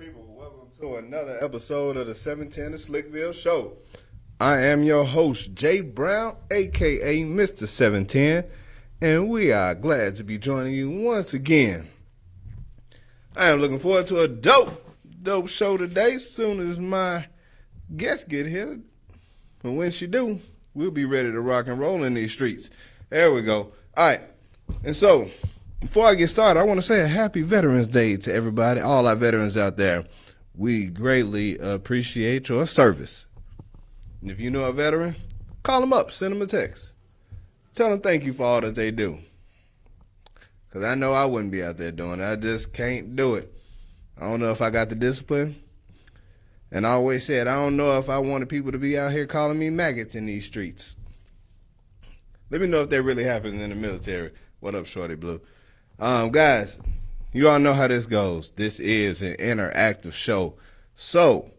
people, welcome to another episode of the 710 Slickville Show. I am your host, Jay Brown, aka Mr. 710, and we are glad to be joining you once again. I am looking forward to a dope show today, soon as my guests get here. But when she do, we'll be ready to rock and roll in these streets. There we go. All right, and so before I get started, I want to say a happy Veterans Day to everybody, all our veterans out there. We greatly appreciate your service. And if you know a veteran, call them up, send them a text. Tell them thank you for all that they do. Because I know I wouldn't be out there doing it. I just can't do it. I don't know if I got the discipline. And I always said, I don't know if I wanted people to be out here calling me maggots in these streets. Let me know if that really happens in the military. What up, Shorty Blue? Guys, you all know how this goes. This is an interactive show. So,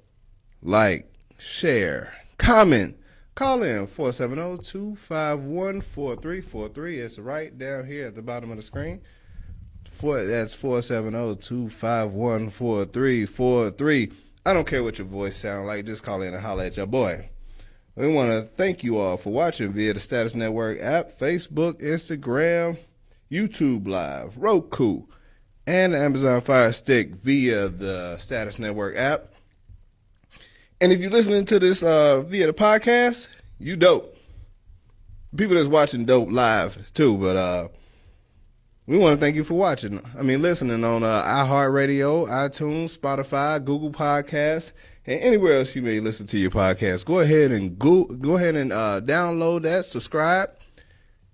like, share, comment, call in 470-251-4343. It's right down here at the bottom of the screen. That's 470-251-4343. I don't care what your voice sounds like. Just call in and holler at your boy. We want to thank you all for watching via the Status Network app, Facebook, Instagram, YouTube Live, Roku, and Amazon Fire Stick via the Status Network app. And if you're listening to this via the podcast, you dope. People that's watching dope live too, but we want to thank you for watching. Listening on iHeartRadio, iTunes, Spotify, Google Podcasts, and anywhere else you may listen to your podcast. Go ahead and download that, subscribe.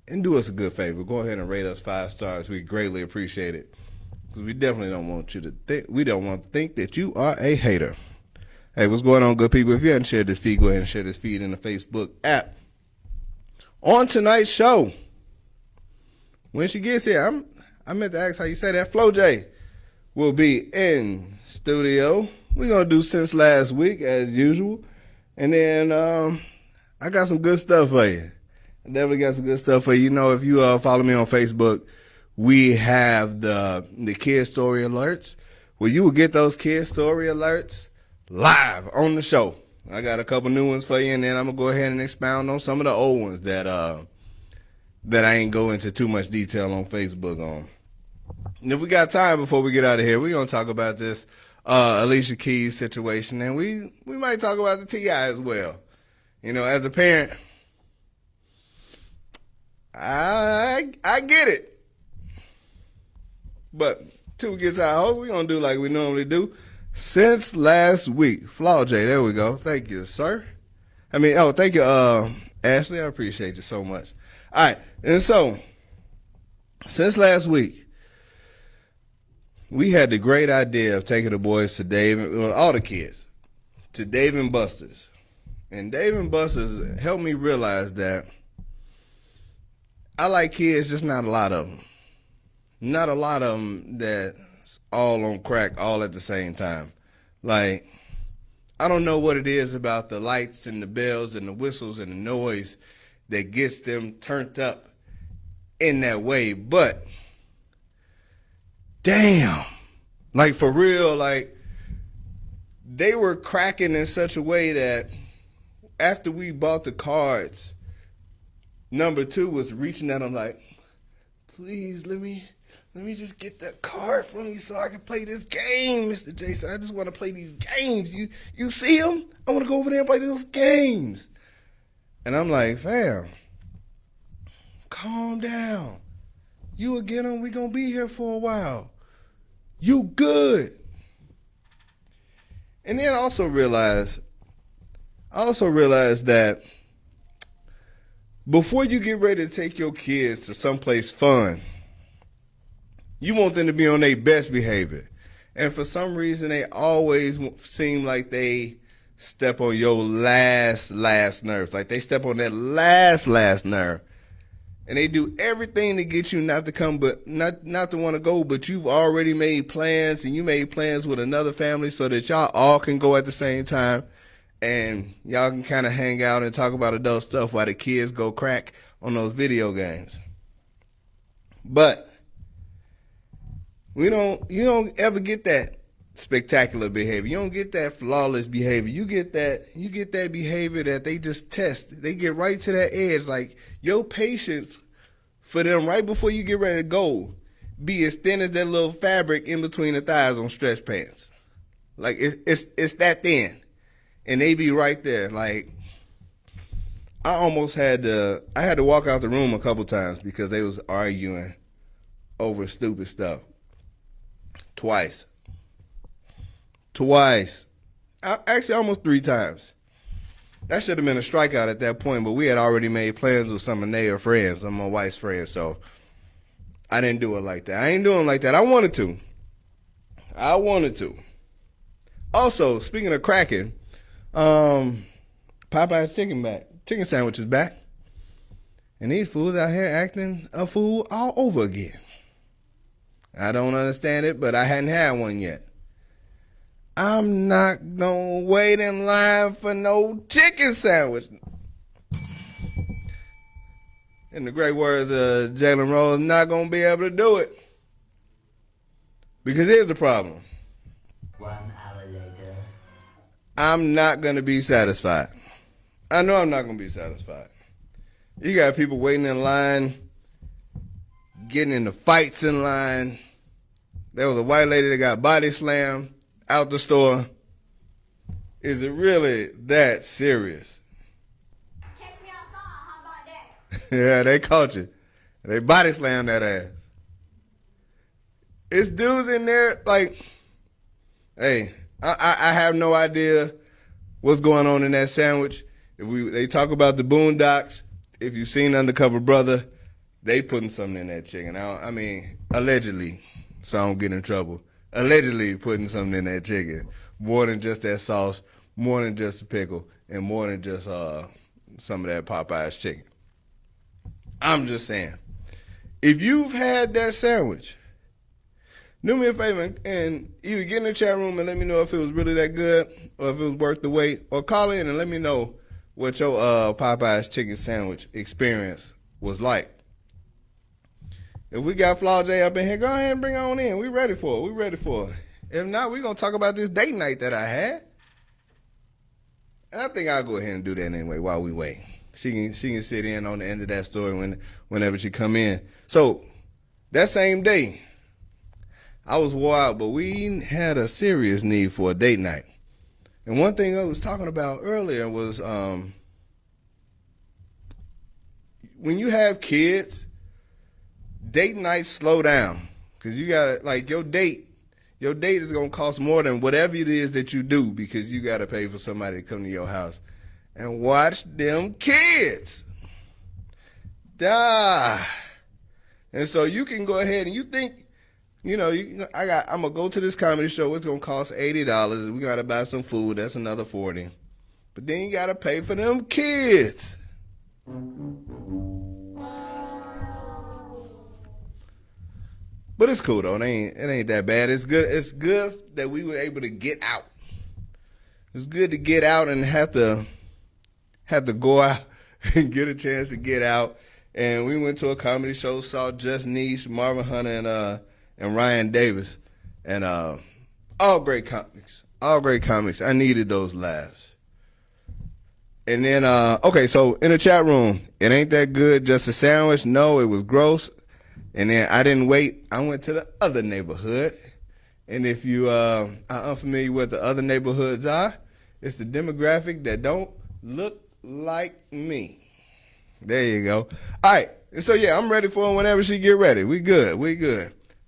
And do us a good favor. Go ahead and rate us 5 stars. We greatly appreciate it. Because we definitely don't want you to think, we don't want to think that you are a hater. Hey, what's going on, good people? If you haven't shared this feed, go ahead and share this feed in the Facebook app. On tonight's show, when she gets here, I meant to ask how you say that. Flau'Jae will be in studio. We're going to do since last week, as usual. And then I got some good stuff for you. I definitely got some good stuff for you. You know, if you follow me on Facebook, we have the kid story alerts where you will get those kid story alerts live on the show. I got a couple new ones for you, and then I'm going to go ahead and expound on some of the old ones that I ain't go into too much detail on Facebook on. And if we got time before we get out of here, we're going to talk about this Alicia Keys situation, and we might talk about the T.I. as well. You know, as a parent, I get it. But till we get to our host, we're going to do like we normally do. Since last week, Flau'Jae, there we go. Thank you, sir. Thank you, Ashley. I appreciate you so much. All right. And so, since last week, we had the great idea of taking the boys to all the kids, to Dave & Buster's. And Dave & Buster's helped me realize that I like kids, just not a lot of them. Not a lot of them that's all on crack all at the same time. Like, I don't know what it is about the lights and the bells and the whistles and the noise that gets them turned up in that way. But, damn, like for real, like they were cracking in such a way that after we bought the cards, number 2 was reaching at him like, please, let me just get that card from you so I can play this game, Mr. Jason. I just want to play these games. You see them? I want to go over there and play those games. And I'm like, fam, calm down. You will get them. We going to be here for a while. You good. And then I also realized that before you get ready to take your kids to someplace fun, you want them to be on their best behavior. And for some reason, they always seem like they step on your last nerves. Like they step on that last nerve. And they do everything to get you not to come, but not to want to go, but you've already made plans, and you made plans with another family so that y'all all can go at the same time. And y'all can kind of hang out and talk about adult stuff while the kids go crack on those video games. But you don't ever get that spectacular behavior. You don't get that flawless behavior. You get that behavior that they just test. They get right to that edge. Like your patience for them right before you get ready to go be as thin as that little fabric in between the thighs on stretch pants. Like it's that thin. And they be right there. Like I almost had to walk out the room a couple times because they was arguing over stupid stuff. Twice. Actually, almost 3 times. That should have been a strikeout at that point, but we had already made plans with some of their friends, some of my wife's friends, so I didn't do it like that. I ain't doing it like that. I wanted to. Also, speaking of cracking, Popeye's chicken sandwich is back. And these fools out here acting a fool all over again. I don't understand it, but I hadn't had one yet. I'm not gonna wait in line for no chicken sandwich. In the great words of Jalen Rose, not gonna be able to do it. Because here's the problem. 1 hour later. I'm not gonna be satisfied. I know I'm not gonna be satisfied. You got people waiting in line, getting into fights in line. There was a white lady that got body slammed out the store. Is it really that serious? Catch me outside, how about that? Yeah, they caught you. They body slammed that ass. It's dudes in there like, hey, I have no idea what's going on in that sandwich. They talk about the Boondocks. If you've seen Undercover Brother, they putting something in that chicken. I mean, allegedly, so I don't get in trouble. Allegedly putting something in that chicken. More than just that sauce, more than just the pickle, and more than just some of that Popeye's chicken. I'm just saying, if you've had that sandwich, do me a favor and either get in the chat room and let me know if it was really that good or if it was worth the wait, or call in and let me know what your Popeye's chicken sandwich experience was like. If we got Flau'Jae up in here, go ahead and bring her on in. We ready for it. If not, we're going to talk about this date night that I had. And I think I'll go ahead and do that anyway while we wait. She can sit in on the end of that story whenever she come in. So, that same day, I was wore out, but we had a serious need for a date night. And one thing I was talking about earlier was when you have kids, date nights slow down. Because you got to, like, your date is going to cost more than whatever it is that you do because you got to pay for somebody to come to your house and watch them kids. Duh. And so you can go ahead and you think, I'm going to go to this comedy show. It's going to cost $80. We got to buy some food. That's another $40. But then you got to pay for them kids. But it's cool though. It ain't that bad. It's good. It's good that we were able to get out. It's good to get out and have to go out and get a chance to get out. And we went to a comedy show, saw Just Niche, Marvin Hunter, and Ryan Davis, and all great comics. I needed those laughs. And then okay, so in the chat room, it ain't that good. Just a sandwich. No, it was gross. And then I didn't wait. I went to the other neighborhood. And if you are unfamiliar with what the other neighborhoods are, it's the demographic that don't look like me. There you go. All right. And so, yeah, I'm ready for her whenever she get ready. We good.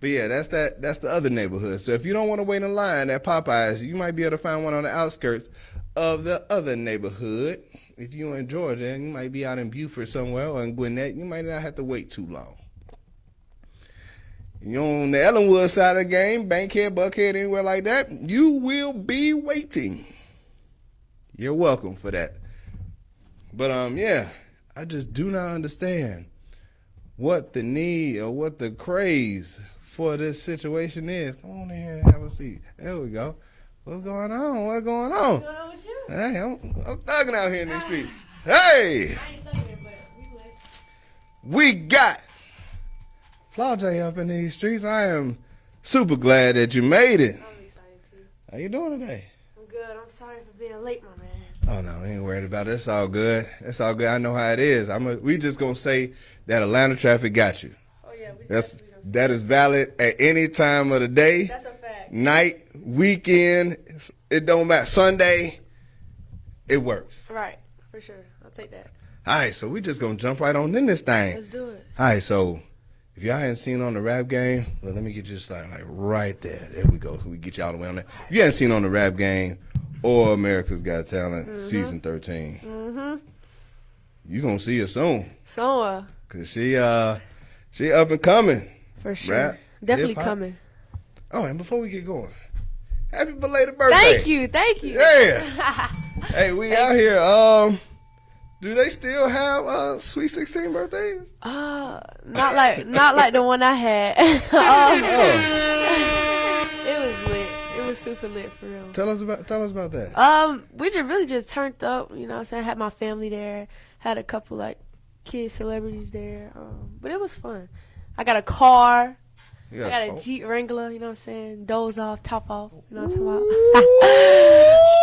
But, yeah, that's the other neighborhood. So if you don't want to wait in line at Popeyes, you might be able to find one on the outskirts of the other neighborhood. If you're in Georgia, you might be out in Beaufort somewhere or in Gwinnett. You might not have to wait too long. You're on the Ellenwood side of the game, Bankhead, Buckhead, anywhere like that, you will be waiting. You're welcome for that. But, yeah, I just do not understand what the need or what the craze for this situation is. Come on in here and have a seat. There we go. What's going on? What's going on with you? Hey, I'm thugging out here in these streets. Hey! I ain't thugging, but we lit. We got Flau'Jae up in these streets. I am super glad that you made it. I'm excited too. How you doing today? I'm good. I'm sorry for being late, my man. Oh no, I ain't worried about it. It's all good. It's all good. I know how it is. We just gonna say that Atlanta traffic got you. Oh yeah, That is valid at any time of the day. That's a fact. Night, weekend, it don't matter. Sunday, it works. Right, for sure. I'll take that. All right, so we just gonna jump right on in this thing. Let's do it. All right, so if y'all hadn't seen on the rap game, well, let me get you like right there. There we go. So we get y'all the way on there. If you hadn't seen on the rap game or America's Got Talent season 13, you gonna see her soon. So, Cause she up and coming. for sure. Rap, Definitely hip-hop. coming. Oh, and before we get going, happy belated birthday. Thank you. Yeah. Hey, we out here. Do they still have Sweet 16 birthdays? Not like the one I had. It was lit. It was super lit for real. Tell us about that. We just turned up, you know what I'm saying? I had my family there, had a couple like kid celebrities there. But it was fun. I got a car. I got a Jeep Wrangler, you know what I'm saying? Doze off, top off, you know what I'm talking about?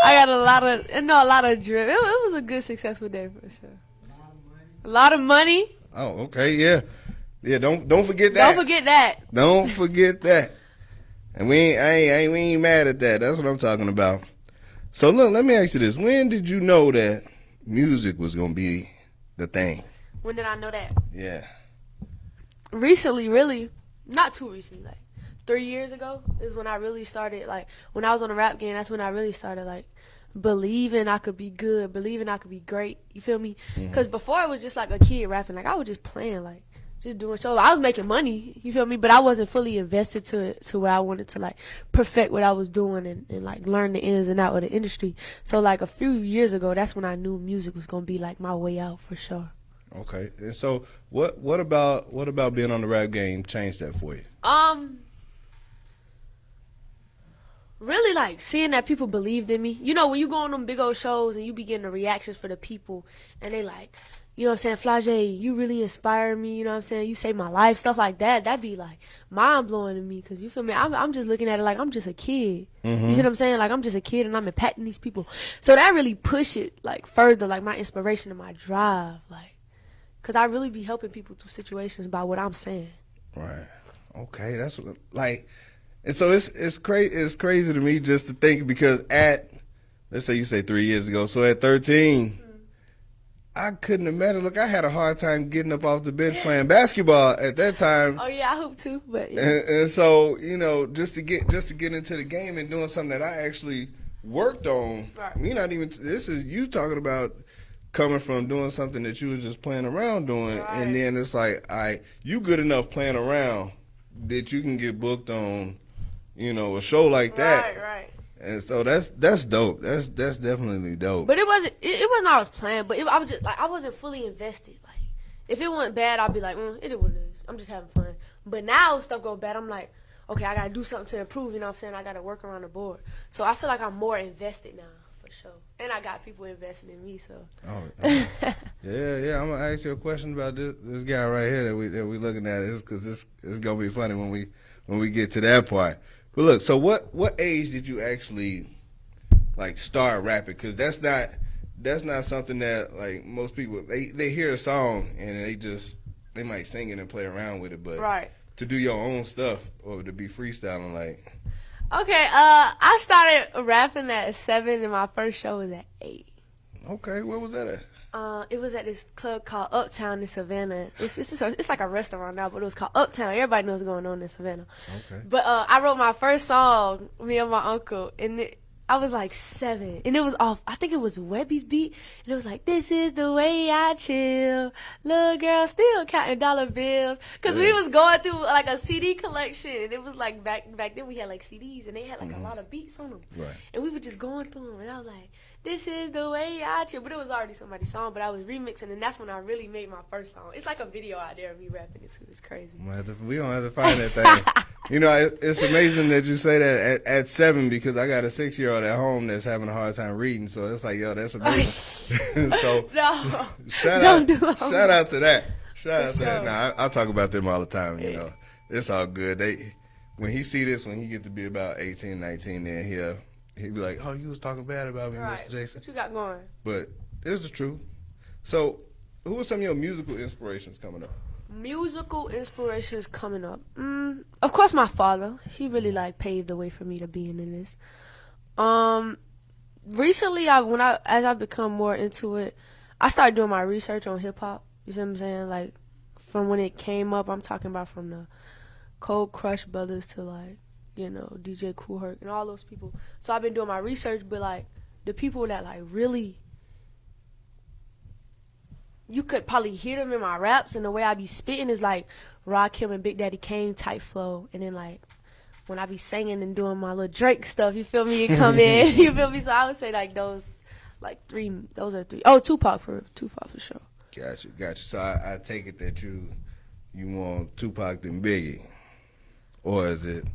I got a lot of drip. It was a good, successful day for sure. A lot of money. Oh, okay, yeah. Yeah, don't forget that. Don't forget that. And we ain't mad at that. That's what I'm talking about. So look, let me ask you this. When did you know that music was gonna be the thing? When did I know that? Yeah. Recently, really. Not too recently, like 3 years ago is when I really started, like, when I was on the rap game, that's when I really started, like, believing I could be good, believing I could be great, you feel me? Because before it was just, like, a kid rapping, like, I was just playing, like, just doing shows. I was making money, you feel me? But I wasn't fully invested to where I wanted to, like, perfect what I was doing and like, learn the ins and out of the industry. So, like, a few years ago, that's when I knew music was going to be, like, my way out for sure. Okay. And so what about being on the rap game changed that for you? Really, like, seeing that people believed in me. You know, when you go on them big old shows and you be getting the reactions for the people and they like, you know what I'm saying, Flau'Jae, you really inspire me, you know what I'm saying, you saved my life, stuff like that. That'd be, like, mind-blowing to me because, you feel me, I'm just looking at it like I'm just a kid. You see what I'm saying? Like, I'm just a kid and I'm impacting these people. So that really pushed it, like, further, like, my inspiration and my drive, like. Because I really be helping people through situations by what I'm saying. Right. Okay. That's what, like, and so it's crazy to me just to think because let's say you say 3 years ago, so at 13, I couldn't imagine. Look, I had a hard time getting up off the bench playing basketball at that time. Oh yeah, I hoop too, but yeah. And so, you know, just to get into the game and doing something that I actually worked on. Right. Me not even, this is you talking about coming from doing something that you were just playing around doing, and then it's like, you good enough playing around that you can get booked on, you know, a show like that. Right. And so that's dope. That's definitely dope. But it wasn't I was playing, but I was just like I wasn't fully invested. Like if it went bad, I'd be like, it is what it is. I'm just having fun. But now stuff go bad, I'm like, okay, I gotta do something to improve. You know what I'm saying? I gotta work around the board. So I feel like I'm more invested now. Show. And I got people investing in me, so. Yeah. I'm gonna ask you a question about this guy right here that we looking at. Because this is gonna be funny when we get to that part. But look, so what age did you actually like start rapping? Because that's not something that like most people they hear a song and they might sing it and play around with it, but to do your own stuff or to be freestyling like. Okay, I started rapping at 7 and my first show was at 8. Okay, where was that at? It was at this club called Uptown in Savannah. It's like a restaurant now, but it was called Uptown. Everybody knows what's going on in Savannah. Okay. But I wrote my first song, me and my uncle, and I was like 7, and it was off. I think it was Webby's beat, and it was like, "This is the way I chill, little girl still counting dollar bills." Cause we was going through like a CD collection, and it was like back then we had like CDs, and they had like a lot of beats on them, and we were just going through them, and I was like, "This is the way I chill," but it was already somebody's song, but I was remixing, and that's when I really made my first song. It's like a video out there of me rapping it too. It's crazy. We don't have to find that thing. You know, it's amazing that you say that at 7 because I got a 6-year-old at home that's having a hard time reading. So it's like, yo, that's amazing. So no, shout out to that. Shout out to that. Nah, I talk about them all the time. You know, it's all good. When he see this, when he get to be about 18, 19, then He'd be like, "Oh, you was talking bad about me, Right. Mr. Jason." What you got going? But it's the truth. So, who are some of your musical inspirations coming up? Musical inspirations coming up. Of course, my father. He really like paved the way for me to being in this. Recently, as I've become more into it, I started doing my research on hip hop. You see what I'm saying? Like from when it came up, I'm talking about from the Cold Crush Brothers to like, DJ Kool Herc and all those people. So I've been doing my research, but like the people that like really, you could probably hear them in my raps, and the way I be spitting is like Rakim and Big Daddy Kane type flow, and then like when I be singing and doing my little Drake stuff, you feel me? It come in, you feel me? So I would say like those are three. Oh, Tupac for sure. Gotcha. So I take it that you want Tupac than Biggie, or is it?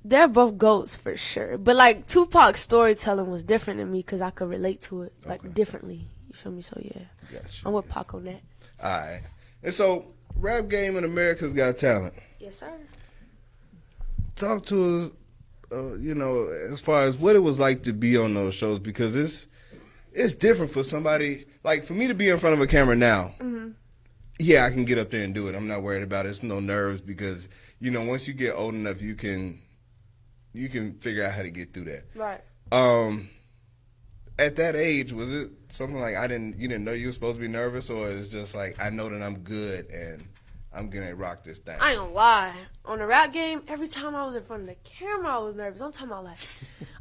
They're both GOATs for sure, but like Tupac's storytelling was different than me because I could relate to it like differently. You feel me? So yeah, Gotcha. I'm with Pac on that. All right. And so, rap game in America's Got Talent. Yes, sir. Talk to us, as far as what it was like to be on those shows, because it's different for somebody. Like, for me to be in front of a camera now, yeah, I can get up there and do it. I'm not worried about it. It's no nerves because, once you get old enough, you can figure out how to get through that. Right. At that age, was it something like you didn't know you were supposed to be nervous, or it's just like, I know that I'm good and I'm gonna rock this thing? I ain't gonna lie. On the rap game, every time I was in front of the camera, I was nervous. I'm talking about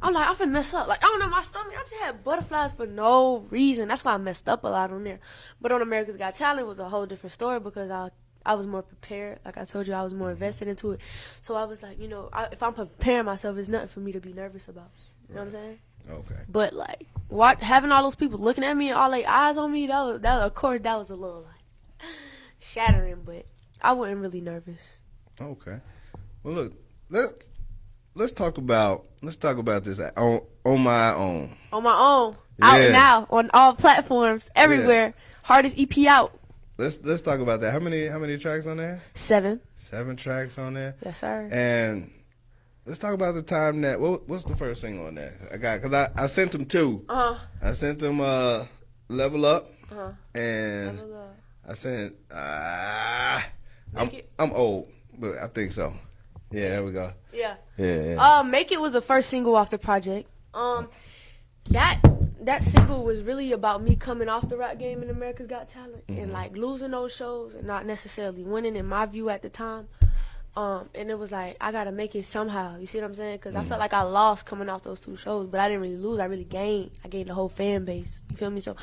I'm finna mess up. Like, I don't know my stomach. I just had butterflies for no reason. That's why I messed up a lot on there. But on America's Got Talent, it was a whole different story because I was more prepared. Like I told you, I was more invested into it. So I was like, if I'm preparing myself, it's nothing for me to be nervous about. You know what I'm saying? Okay. But like, having all those people looking at me and all their eyes on me, that was a little like shattering. But I wasn't really nervous. Okay. Well, look, let's talk about this on my own. On my own, Yeah. out now on all platforms, everywhere. Yeah. Hardest EP out. Let's talk about that. How many tracks on there? 7. 7 tracks on there. Yes, sir. And let's talk about the time that. What's the first single on that? Because I sent them 2. I sent them Level Up. And Level Up. I sent. Make It. I'm old, but I think so. Yeah, there we go. Yeah. Yeah. Make It was the first single off the project. That single was really about me coming off the rap game in America's Got Talent and like losing those shows and not necessarily winning in my view at the time. And it was like, I gotta make it somehow. You see what I'm saying? Because I felt like I lost coming off those 2 shows, but I didn't really lose. I really gained. I gained the whole fan base. You feel me? So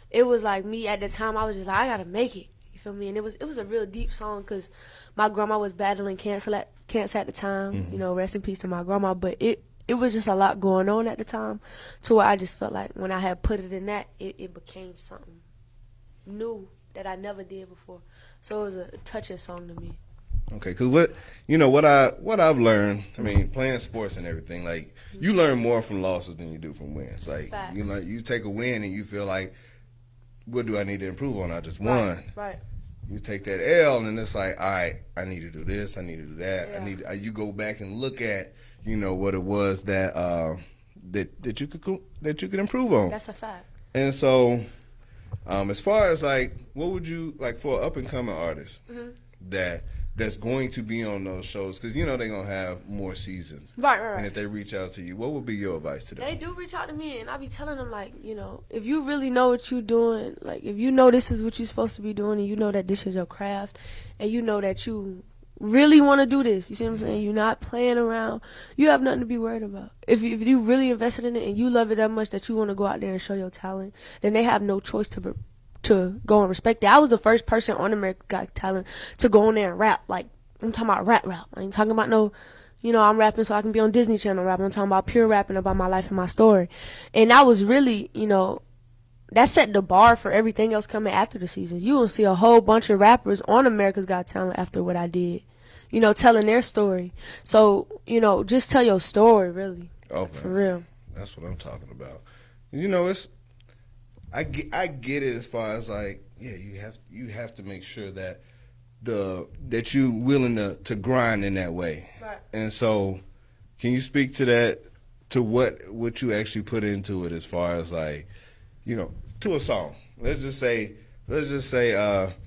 it was like me at the time. I was just like, I gotta make it. You feel me? And it was a real deep song because my grandma was battling cancer at the time. Rest in peace to my grandma. But it was just a lot going on at the time, to where I just felt like when I had put it in that, it became something new that I never did before. So it was a touching song to me. Okay, because what I've learned, I mean, playing sports and everything, like you learn more from losses than you do from wins. Like Facts. you take a win and you feel like, what do I need to improve on? I just won. Right. You take that L and it's like, all right, I need to do this, I need to do that. Yeah. You go back and look at what it was that that you could improve on. That's a fact. And so, as far as like, what would you like for an up and coming artist that's going to be on those shows, because they're gonna have more seasons. Right. And if they reach out to you, what would be your advice to them? They do reach out to me, and I be telling them, like, if you really know what you're doing, like, if you know this is what you're supposed to be doing, and you know that this is your craft, and you know that you really want to do this, you see what I'm saying? You're not playing around. You have nothing to be worried about. If you really invested in it and you love it that much that you want to go out there and show your talent, then they have no choice to go and respect it. I was the first person on America's Got Talent to go on there and rap. Like, I'm talking about rap. I ain't talking about no, I'm rapping so I can be on Disney Channel rap. I'm talking about pure rapping about my life and my story. And that was really, that set the bar for everything else coming after the season. You will see a whole bunch of rappers on America's Got Talent after what I did, telling their story. So, just tell your story, really. Okay. For real. That's what I'm talking about. It's I get it as far as like, yeah, you have to make sure that that you willing to grind in that way. Right. And so, can you speak to to what you actually put into it as far as like, you know, to a song. Let's just say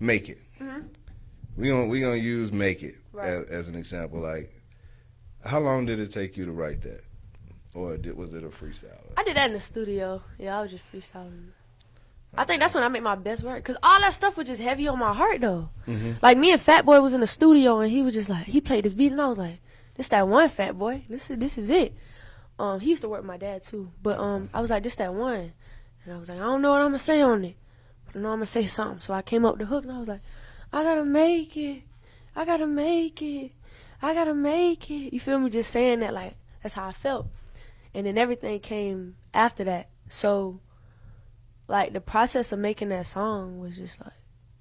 Make It. Mm-hmm. We gonna use Make It Right. as an example. Like, how long did it take you to write that, or was it a freestyle? I did that in the studio. Yeah, I was just freestyling. I think that's when I make my best work, cause all that stuff was just heavy on my heart though. Mm-hmm. Like me and Fat Boy was in the studio and he was just like, he played this beat and I was like, this that one, Fat Boy. This is it. He used to work with my dad too, but I was like, this that one, and I was like, I don't know what I'm gonna say on it, but I know I'm gonna say something. So I came up with the hook and I was like, I gotta make it, I gotta make it, I gotta make it. You feel me? Just saying that, like, that's how I felt. And then everything came after that. So, like, the process of making that song was just like,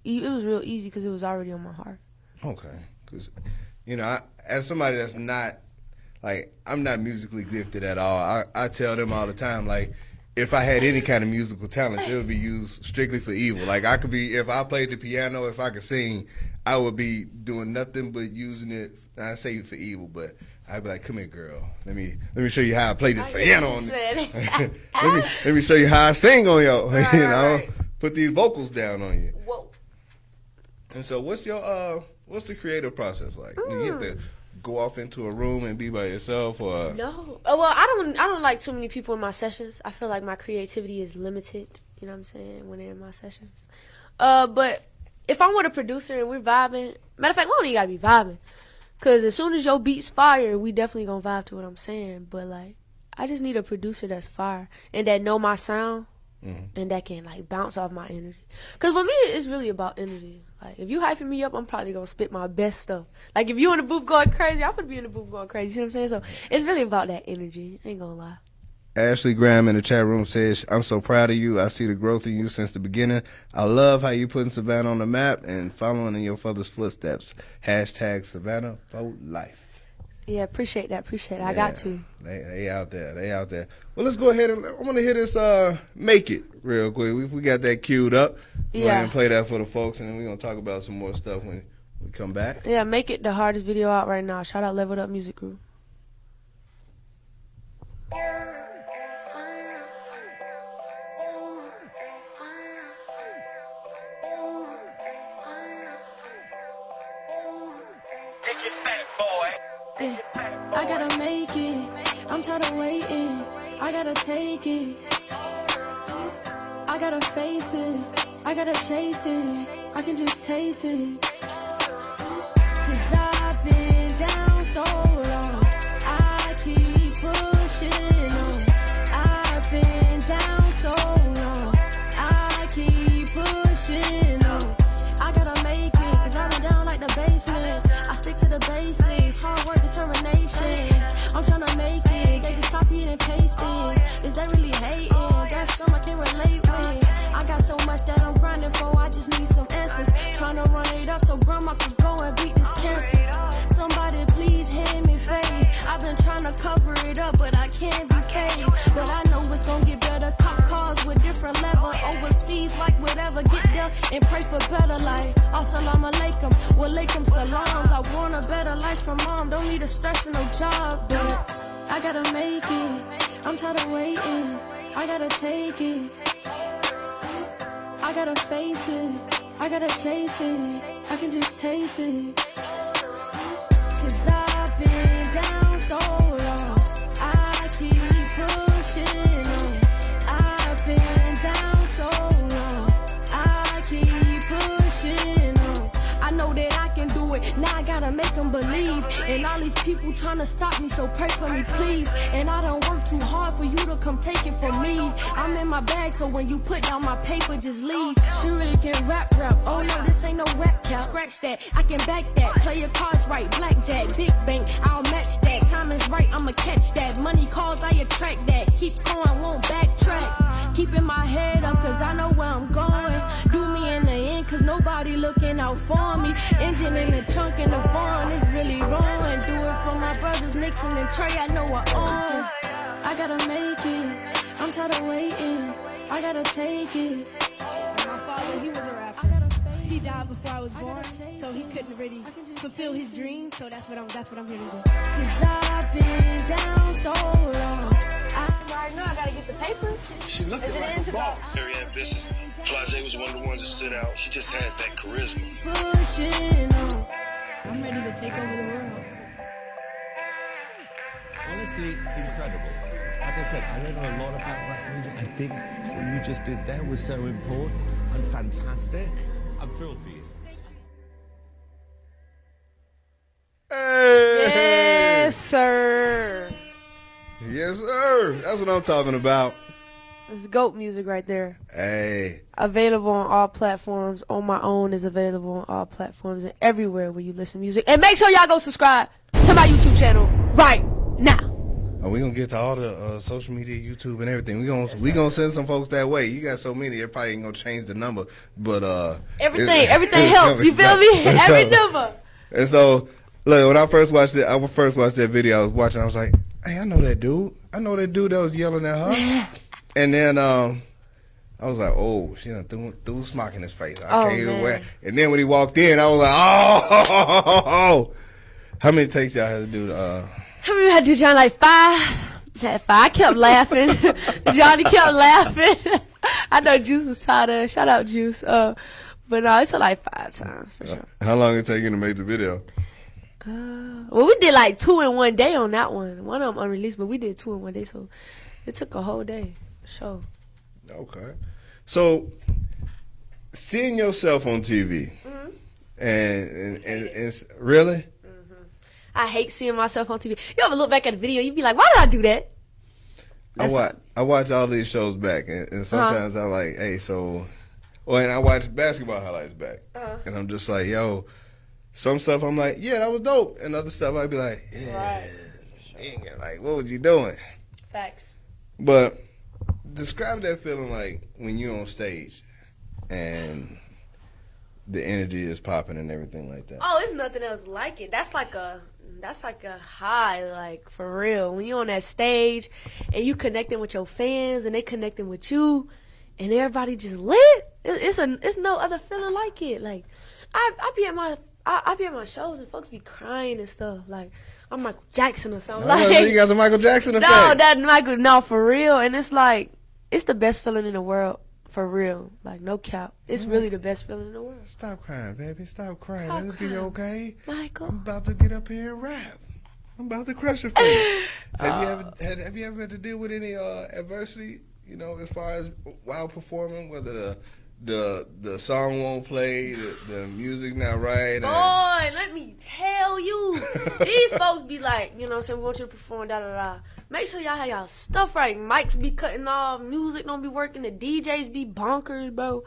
it was real easy because it was already on my heart. Okay, because, you know, as somebody that's not, like, I'm not musically gifted at all. I tell them all the time, like, if I had any kind of musical talent, it would be used strictly for evil. Like, I could be, if I played the piano, if I could sing, I would be doing nothing but using it. I say for evil, but I'd be like, "Come here, girl. Let me show you how I play this piano on it. let me show you how I sing on you. Right, you know, right. Put these vocals down on you." Whoa. And so, what's the creative process like? Do you have to go off into a room and be by yourself, or No. Well, I don't like too many people in my sessions. I feel like my creativity is limited. You know what I'm saying? When they're in my sessions. But if I'm with a producer and we're vibing, matter of fact, we don't even gotta be vibing. Cause as soon as your beat's fire, we definitely gonna vibe to what I'm saying. But like, I just need a producer that's fire and that know my sound and that can like bounce off my energy. Cause for me, it's really about energy. Like, if you hyping me up, I'm probably gonna spit my best stuff. Like, if you in the booth going crazy, I'm gonna be in the booth going crazy. You know what I'm saying? So it's really about that energy. I ain't gonna lie. Ashley Graham in the chat room says, "I'm so proud of you. I see the growth in you since the beginning. I love how you putting Savannah on the map and following in your father's footsteps. Hashtag Savannah for life." Yeah, appreciate that. I got to. They out there. They out there. Well, let's go ahead and I want to hear this Make It real quick. We got that queued up. Go ahead and play that for the folks, and then we're going to talk about some more stuff when we come back. Yeah, Make It the hardest video out right now. Shout out Leveled Up Music Group. Yeah, I gotta make it. I'm tired of waiting. I gotta take it. I gotta face it. I gotta chase it. I can just taste it. Cause I've been down so long. I keep pushing on. I've been down so long. I keep pushing on. I gotta make it. Cause I've been down like the basement. I stick to the basics. Hard work, determination. I'm tryna make it. They just copy it and paste it. Is they really hating? That's something I can relate with. I got so much that I'm grinding for. I just need some answers. Tryna run it up so grandma could go and beat this cancer. Somebody please hand me faith. I've been tryna cover it up, but I can't be fake. But I know it's gonna get better. Cop cars with different level. Overseas, like whatever. Get there and pray for better life. Assalamu alaikum. Walaikum salams. I want a better life from mom. Don't need a stress and no job, but I gotta make it. I'm tired of waiting. I gotta take it. I gotta face it. I gotta chase it. I can just taste it. Cause I've been down so long. I keep pushing on. I've been down so long. I keep pushing on. I know that I can do it. Now I gotta make them believe. And all these people trying to stop me, so pray for me, please. And I don't work too hard for you to come take it from me. I'm in my bag, so when you put down my paper, just leave. She really can rap. Oh no, this ain't no rap cap. Scratch that, I can back that. Play your cards right, blackjack, big bank, I'll match that. Time is right, I'ma catch that. Money calls, I attract that. Keep going, won't backtrack. Keeping my head up, cause I know where I'm going. Do me in the end, cause nobody looking out for me. Engine in the trunk in the barn, it's really wrong. Do it for my brothers Nixon and Trey, I know I own. I gotta make it. I'm tired of waiting. I gotta take it. My father, he was a rapper. He died before I was born, so he couldn't really fulfill his dream. So that's what I'm here to do. Cause I've been down so long. very ambitious. Flau'Jae was one of the ones that stood out. She just has that charisma. Pushing on. I'm ready to take over the world. Honestly, it's incredible. Like I said, I don't know a lot about rap music. I think what you just did there was so important and fantastic. I'm thrilled for you. Hey! Yes, sir. Yes, sir. That's what I'm talking about. It's GOAT music right there. Hey. Available on all platforms. On My Own is available on all platforms and everywhere where you listen to music. And make sure y'all go subscribe to my YouTube channel right now. Oh, we gonna get to all the social media, YouTube, and everything. We gonna send some folks that way. You got so many, it probably ain't gonna change the number. But everything helps. You feel me? Every number. And so, look, when I first watched that video, I was like, hey, I know that dude. I know that dude that was yelling at her. And then I was like, oh, she done threw smock in his face. I can't even wear. And then when he walked in, I was like, oh. How many takes y'all had to do? How many had to do, John? Like 5? Had 5. I kept laughing. Johnny kept laughing. I know Juice was tired of it. Shout out Juice. But no, it took like 5 times for sure. How long did it take you to make the video? Well, we did like 2 in one day on that one. One of them unreleased, but we did 2 in one day, so it took a whole day. Show. Okay. So, seeing yourself on TV, and really? I hate seeing myself on TV. You ever look back at a video, you be like, why did I do that? I watch all these shows back, and sometimes I'm like, hey, and I watch basketball highlights back, and I'm just like, yo, some stuff I'm like, yeah, that was dope, and other stuff I'd be like, yeah, like, what was you doing? Facts. But describe that feeling like when you're on stage, and the energy is popping and everything like that. Oh, it's nothing else like it. That's like a high, like, for real. When you're on that stage and you connecting with your fans and they connecting with you and everybody just lit, it's no other feeling like it. Like, I be at my shows and folks be crying and stuff. Like, I'm Michael Jackson or something. You got the Michael Jackson effect. No, for real. And it's like, it's the best feeling in the world. For real, like, no cap. It's really the best feeling in the world. Stop crying, baby. Stop crying. Stop It'll crying. be okay. Michael. I'm about to get up here and rap. I'm about to crush it for you. Have you ever had to deal with any adversity? You know, as far as while performing, whether the song won't play, the music not right. Boy, let me tell you, these folks be like, you know what I'm saying, we want you to perform, da-da-da. Make sure y'all have y'all stuff right. Mics be cutting off, music don't be working, the DJs be bonkers, bro.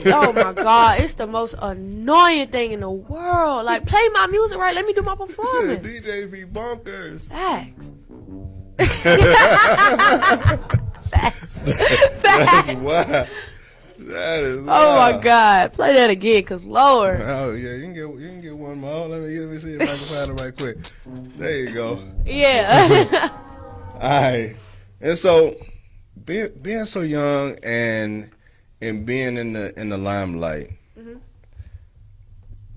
Oh my God, it's the most annoying thing in the world. Like, play my music right, let me do my performance. DJs be bonkers. Facts. That's wild. That is wild. Oh my God, play that again, cause Lord. Oh yeah, you can get one more. Let me see if I can find it right quick. There you go. Yeah. All right. And so, being so young and being in the limelight,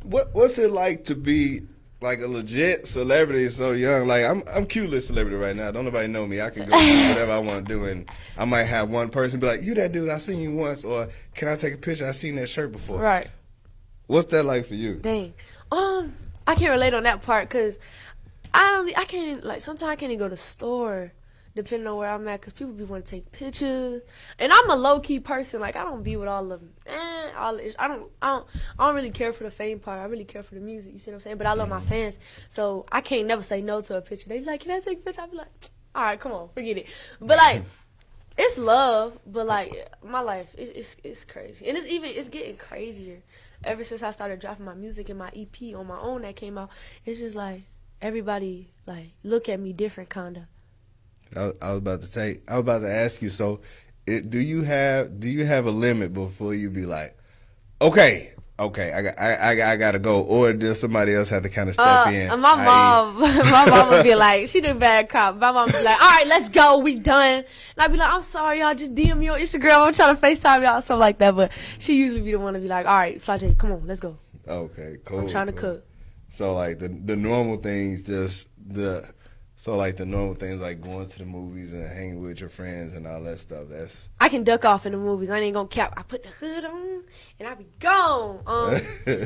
what's it like to be like a legit celebrity so young? Like, I'm Q-list celebrity right now. Don't nobody know me. I can go do whatever I want to do, and I might have one person be like, "You that dude? I seen you once," or "Can I take a picture? I seen that shirt before." Right. What's that like for you? Dang. I can't relate on that part because I can't, like, sometimes I can't even go to the store depending on where I'm at because people be want to take pictures. And I'm a low-key person. Like, I don't be with all of them. I don't really care for the fame part. I really care for the music. You see what I'm saying? But I love my fans. So I can't never say no to a picture. They be like, "Can I take a picture?" I be like, all right, come on, forget it. But, like, it's love. But, like, my life, it's crazy. And it's getting crazier. Ever since I started dropping my music and my EP on my own that came out, it's just like everybody like look at me different, kinda. I was about to ask you. So, do you have a limit before you be like, okay, I gotta go, or does somebody else have to kind of step in? My mom would be like, she the bad cop. My mom would be like, all right, let's go, we done. And I'd be like, I'm sorry, y'all, just DM me on Instagram. I'm trying to FaceTime y'all, something like that. But she usually be the one to be like, all right, Flau'Jae, come on, let's go. Okay, cool. I'm trying to cook. So, like, the normal things, just So like the normal things like going to the movies and hanging with your friends and all that stuff. I can duck off in the movies. I ain't gonna cap. I put the hood on and I be gone.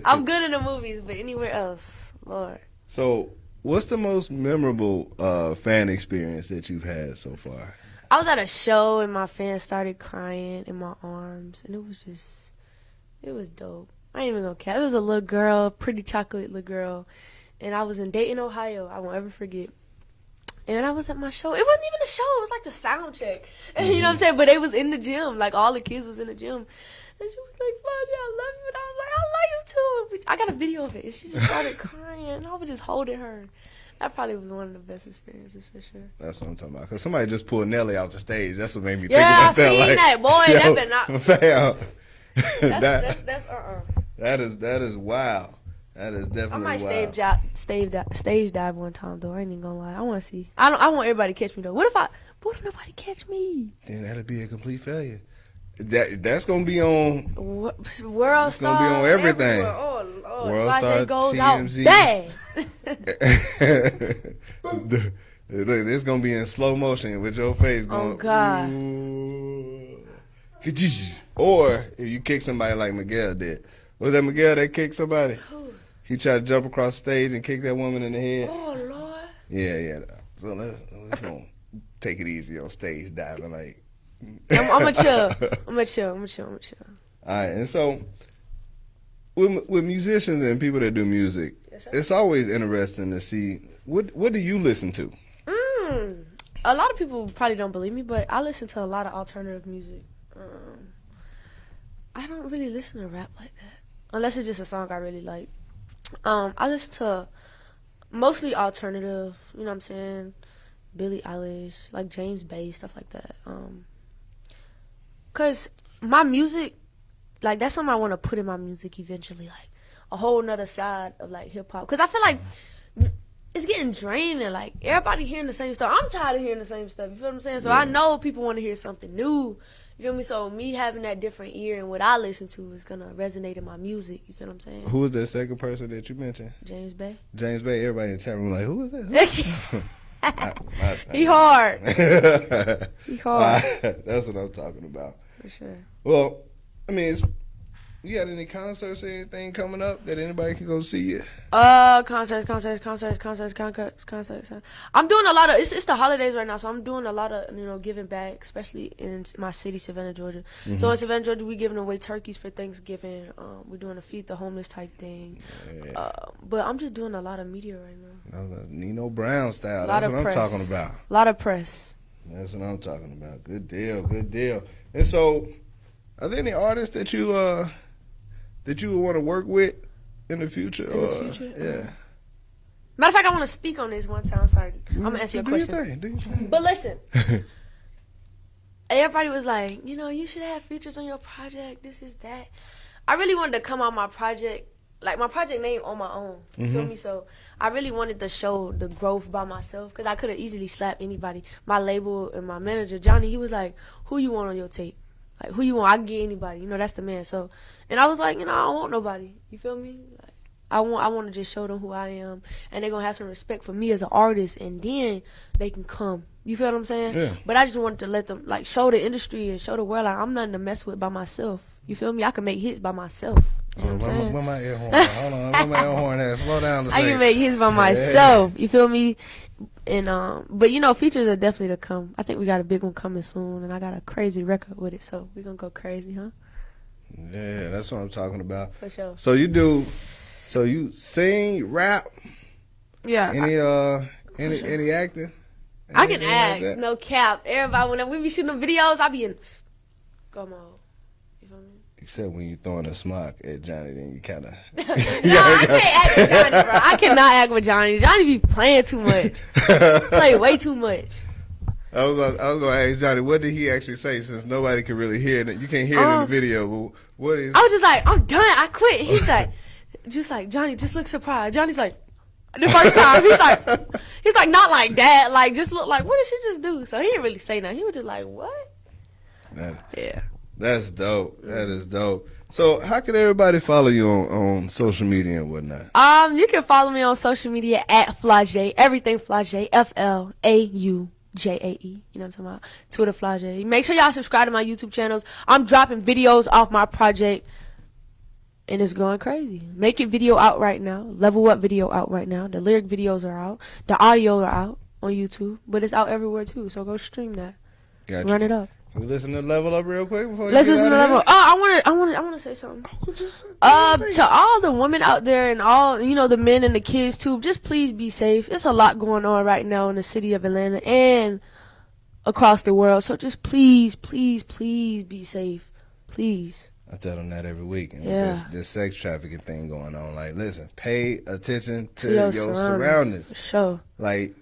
I'm good in the movies, but anywhere else, Lord. So what's the most memorable fan experience that you've had so far? I was at a show and my fans started crying in my arms, and it was dope. I ain't even gonna cap. It was a little girl, pretty chocolate little girl, and I was in Dayton, Ohio. I won't ever forget. And I was at my show. It wasn't even a show. It was like the sound check. And you know what I'm saying? But they was in the gym. Like, all the kids was in the gym. And she was like, Flau'Jae, I love you. And I was like, I love you too. I got a video of it. And she just started crying. And I was just holding her. That probably was one of the best experiences for sure. That's what I'm talking about. Because somebody just pulled Nelly out the stage. That's what made me think Yeah, I about that. seen Like, that. Boy, that better not. Fam. That's That is wild. That is definitely I might wild. stage dive one time though. I ain't even gonna lie. I want to see. I want everybody to catch me though. What if nobody catch me? Then that'll be a complete failure. That's gonna be on. World It's gonna be on everything. Everywhere. Oh Lord, World Flau'Jae Star, goes TMZ. out bad. Look, it's gonna be in slow motion with your face going. Oh God. Or if you kick somebody like Miguel did. Was that Miguel that kicked somebody? He tried to jump across the stage and kick that woman in the head. Oh Lord. Yeah. So let's gonna take it easy on stage diving. Like, I'm a chill. I'm a chill. all right, and so with musicians and people that do music, Yes, sir. it's always interesting to see what do you listen to? A lot of people probably don't believe me, but I listen to a lot of alternative music. I don't really listen to rap like that, unless it's just a song I really like. I listen to mostly alternative, you know what I'm saying? Billie Eilish, like James Bay, stuff like that. Cause my music, like that's something I want to put in my music eventually, like a whole nother side of like hip hop. Cause I feel like it's getting draining. Like everybody hearing the same stuff. I'm tired of hearing the same stuff. You feel what I'm saying? So I know people want to hear something new. You feel me? So me having that different ear and what I listen to is gonna resonate in my music. You feel what I'm saying? Who was that second person that you mentioned? James Bay. James Bay. Everybody in the chat room like, who is that? He hard. He hard. That's what I'm talking about. For sure. Well, I mean, you got any concerts or anything coming up that anybody can go see you? Concerts. I'm doing a lot of, it's the holidays right now, so I'm doing a lot of, giving back, especially in my city, Savannah, Georgia. So in Savannah, Georgia, we giving away turkeys for Thanksgiving. We're doing a feed the homeless type thing. Yeah. But I'm just doing a lot of media right now. Nino Brown style. A lot That's of what press. I'm talking about. A lot of press. That's what I'm talking about. Good deal. And so, are there any artists that you would want to work with in the future? Yeah. Matter of fact, I want to speak on this one time. Sorry, I'm gonna answer your question. Do your thing. But listen, everybody was like, you should have features on your project. This is that. I really wanted to come out my project, like my project name on my own. You feel me? So I really wanted to show the growth by myself because I could have easily slapped anybody. My label and my manager, Johnny, he was like, "Who you want on your tape? Like who you want? I can get anybody. That's the man." So, and I was like, I don't want nobody. You feel me? Like, I want to just show them who I am, and they're gonna have some respect for me as an artist, and then they can come. You feel what I'm saying? Yeah. But I just wanted to let them like show the industry and show the world like I'm nothing to mess with by myself. You feel me? I can make hits by myself. You know what I'm saying? Where my air horn? Hold on, where my air horn at? Slow down a I second. can make hits by myself. You feel me? And but features are definitely to come. I think we got a big one coming soon, and I got a crazy record with it, so we're gonna go crazy, huh? Yeah, that's what I'm talking about. For sure. So you sing, rap, Yeah. any acting? I can Anything like act, that? no cap. Everybody, when we be shooting videos, I be in go mode. You feel me? Except when you throwing a smock at Johnny, then you kind of. No, I can't act with Johnny, bro. I cannot act with Johnny. Johnny be playing too much. Play way too much. I was gonna ask Johnny, what did he actually say? Since nobody can really hear it, you can't hear it in the video. But what is? I was just like, I'm done. I quit. He's like, Johnny, just look surprised. Johnny's like, the first time, he's like, not like that. Like, just look like, what did she just do? So he didn't really say nothing. He was just like, what? That's That's dope. That is dope. So how can everybody follow you on social media and whatnot? You can follow me on social media at Flau'Jae. Everything Flau'Jae. FLAUJAE. You know what I'm talking about? Twitter Flau'Jae. Make sure y'all subscribe to my YouTube channels. I'm dropping videos off my project, and it's going crazy. Make It video out right now. Level Up video out right now. The lyric videos are out. The audio are out on YouTube, but it's out everywhere too. So go stream that. Gotcha. Run it up. Can we listen to Level Up real quick before Let's you get listen to out of Level. here? I want to say something. To all the women out there and all, the men and the kids too, just please be safe. There's a lot going on right now in the city of Atlanta and across the world. So just please, please, please be safe. Please. I tell them that every week. And Yeah. with this sex trafficking thing going on, like, listen, pay attention to your your surroundings. For sure. Like,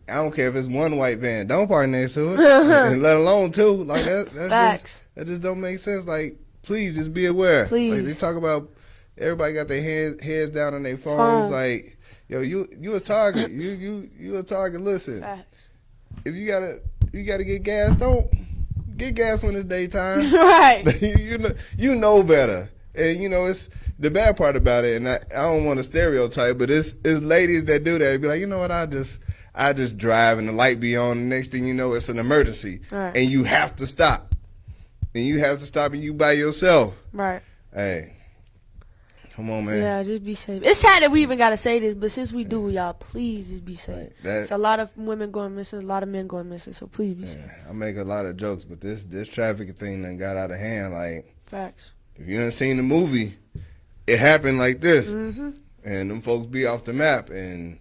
I don't care if it's one white van, don't park next to it, and let alone two. Like Facts. that just don't make sense. Like, please just be aware. Please. Like, they talk about everybody got their heads down on their phones. Phone. Like, yo, you a target. you a target. Listen, Facts. if you gotta get gas, don't get gas when it's daytime. Right. you know better. And it's the bad part about it. And I don't want to stereotype, but it's ladies that do that. Be like, you know what? I just drive and the light be on. The next thing you know, it's an emergency, Right. and you have to stop. And you by yourself. Right. Hey, come on, man. Yeah, just be safe. It's sad that we even gotta say this, but since we do, y'all, please just be safe. Right. It's a lot of women going missing, a lot of men going missing, so please be safe. I make a lot of jokes, but this trafficking thing done got out of hand. Like, Facts. if you done seen the movie, it happened like this, Mm-hmm. and them folks be off the map. And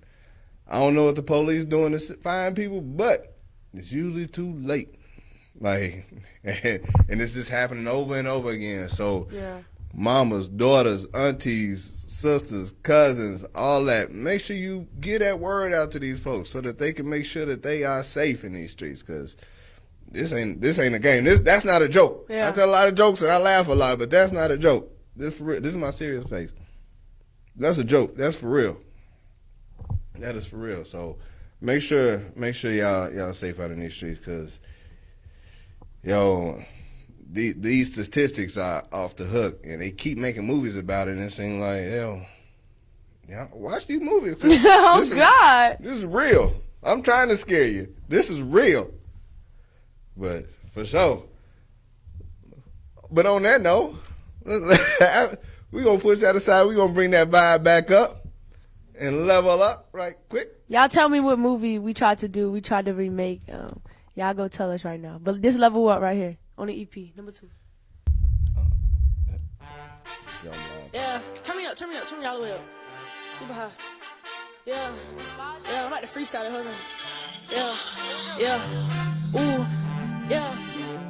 I don't know what the police doing to find people, but it's usually too late. Like, and it's just happening over and over again. So, Yeah. mamas, daughters, aunties, sisters, cousins, all that. Make sure you get that word out to these folks so that they can make sure that they are safe in these streets. Because this ain't a game. That's not a joke. Yeah. I tell a lot of jokes and I laugh a lot, but that's not a joke. This for real. This is my serious face. That's a joke. That's for real. That is for real. So make sure y'all safe out in these streets, because these statistics are off the hook, and they keep making movies about it, and it seems like, watch these movies. Oh, God. This is real. I'm trying to scare you. This is real. But for sure. But on that note, we're going to push that aside. We're going to bring that vibe back up and level up right quick. Y'all tell me what movie we tried to do. We tried to remake. Y'all go tell us right now. But this Level Up right here on the EP, number 2. Yeah, turn me up all the way up. Super high. Yeah, I'm about to freestyle it, hold on. Yeah, ooh, yeah.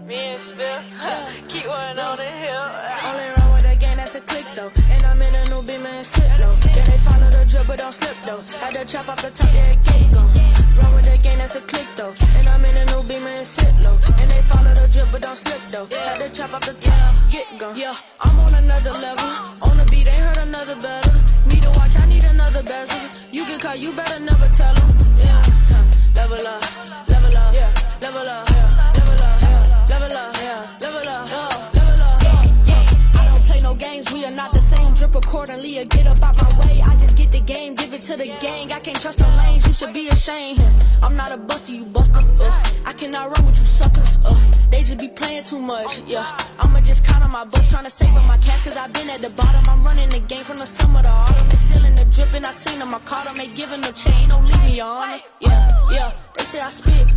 Me and Smith, keep one on the hill. Only run with the gang, that's a click though. And I'm in a new beamer and shit though. Yeah, they follow the drip, but don't slip though. Had to chop off the top, yeah, get go. Run with the gang, that's a click though. And I'm in a new beamer and sit low. And they follow the drip, but don't slip though. Had to chop off the top, get go. Yeah, I'm on another level. On the beat, ain't heard another better. Need to watch, I need another bezel. You get caught, you better never tell them. Yeah, level up, level up, yeah, level up, yeah, level up, yeah, level up, yeah, level up, level up, yeah. I don't play no games, we are not the same. Drip accordingly or get up out my way. I just get the game, give it to the gang. I can't trust no lanes, you should be ashamed. I'm not a buster, you buster. I cannot run with you suckers. They just be playing too much. Yeah, I'ma just count on my bucks, trying to save up my cash, cause I've been at the bottom. I'm running the game from the summer to autumn. They still in the drip and I seen them. I caught them, ain't giving no chain, don't leave me on it. Yeah, they say I spit.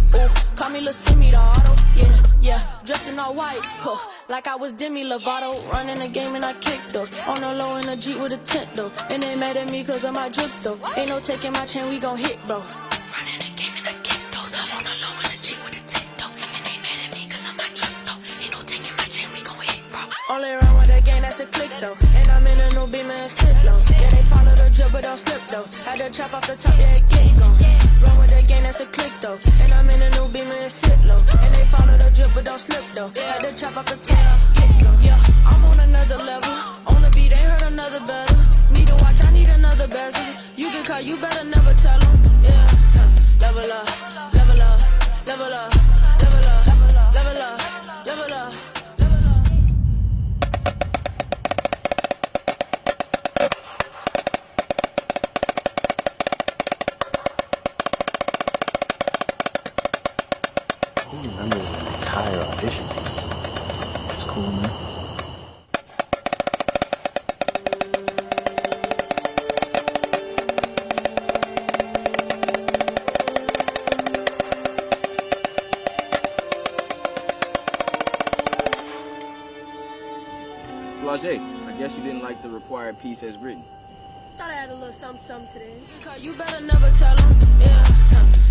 Call me Lil Simi the auto. Yeah, dressing all white. Like I was Demi Lovato. Running the game and I kick those. On the low in a Jeep with a tent though. And they mad at me cause of my drip though. Ain't no taking my chain, we gon' hit bro. Running the game and I kick those. On the low in a Jeep with a tent though. And they mad at me cause of my drip though. Ain't no taking my chain, we gon' hit bro. Only run with the gang, that's a click though. And I'm in a new beamer and sit low. Yeah, they follow the drip but don't slip though. Had to chop off the top, yeah, get go. Run with the gang, that's a click though. And I'm in a new beamer and sit low. And they follow the drip but don't slip though. Had to chop off the top, get go. Yeah, I'm on another level. On the beat, ain't heard another better. Need to watch, I need another bezel. You get caught, you better never tell them. Yeah, level up, level up, level up, level up, level up, level up, level up. He remembers an entire audition piece. It's cool, man. Flau'Jae, I guess you didn't like the required piece as written. Thought I had a little something today. You better never tell him, yeah.